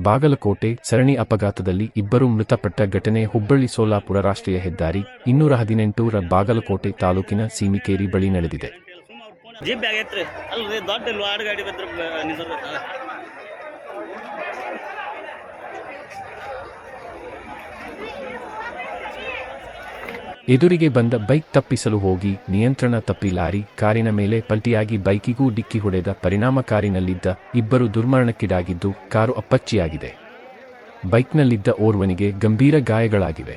ಬಾಗಲಕೋಟೆ ಸರಣಿ ಅಪಘಾತದಲ್ಲಿ ಇಬ್ಬರು ಮೃತಪಟ್ಟ ಘಟನೆ ಹುಬ್ಬಳ್ಳಿ ಸೋಲಾಪುರ ರಾಷ್ಟ್ರೀಯ ಹೆದ್ದಾರಿ 218 ಬಾಗಲಕೋಟೆ ತಾಲೂಕಿನ ಸೀಮಿಕೇರಿ ಬಳಿ ನಡೆದಿದೆ. ಎದುರಿಗೆ ಬಂದ ಬೈಕ್ ತಪ್ಪಿಸಲು ಹೋಗಿ ನಿಯಂತ್ರಣ ತಪ್ಪಿ ಲಾರಿ ಕಾರಿನ ಮೇಲೆ ಪಲ್ಟಿಯಾಗಿ ಬೈಕಿಗೂ ಡಿಕ್ಕಿ ಹೊಡೆದ ಪರಿಣಾಮ ಕಾರಿನಲ್ಲಿದ್ದ ಇಬ್ಬರು ದುರ್ಮರಣಕ್ಕೀಡಾಗಿದ್ದು ಕಾರು ಅಪ್ಪಚ್ಚಿಯಾಗಿದೆ. ಬೈಕ್ನಲ್ಲಿದ್ದ ಓರ್ವನಿಗೆ ಗಂಭೀರ ಗಾಯಗಳಾಗಿವೆ.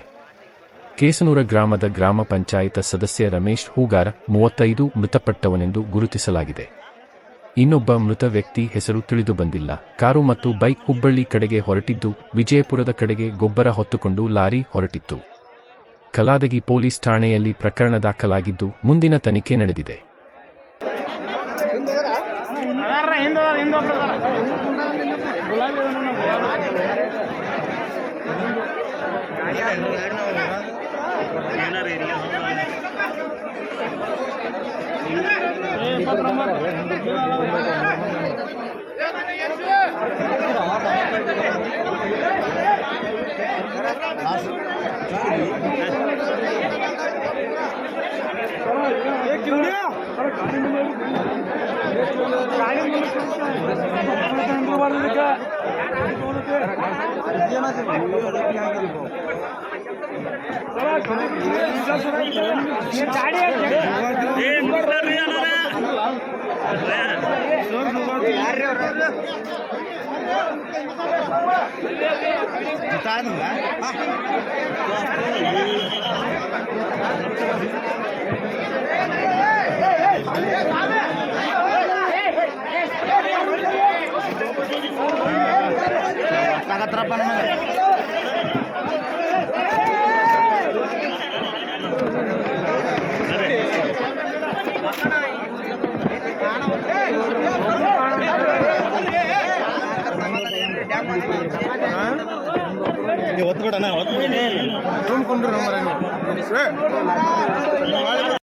ಕೇಸನೂರ ಗ್ರಾಮದ ಗ್ರಾಮ ಪಂಚಾಯತ್ ಸದಸ್ಯ ರಮೇಶ್ ಹೂಗಾರ 35 ಮೃತಪಟ್ಟವನೆಂದು ಗುರುತಿಸಲಾಗಿದೆ. ಇನ್ನೊಬ್ಬ ಮೃತ ವ್ಯಕ್ತಿ ಹೆಸರು ತಿಳಿದುಬಂದಿಲ್ಲ. ಕಾರು ಮತ್ತು ಬೈಕ್ ಹುಬ್ಬಳ್ಳಿ ಕಡೆಗೆ ಹೊರಟಿದ್ದು ವಿಜಯಪುರದ ಕಡೆಗೆ ಗೊಬ್ಬರ ಹೊತ್ತುಕೊಂಡು ಲಾರಿ ಹೊರಟಿತ್ತು. ಕಲಾದಗಿ ಪೊಲೀಸ್ ಠಾಣೆಯಲ್ಲಿ ಪ್ರಕರಣ ದಾಖಲಾಗಿದ್ದು ಮುಂದಿನ ತನಿಖೆ ನಡೆದಿದೆ. ಒತ್ತು ಬಿಡೋಣ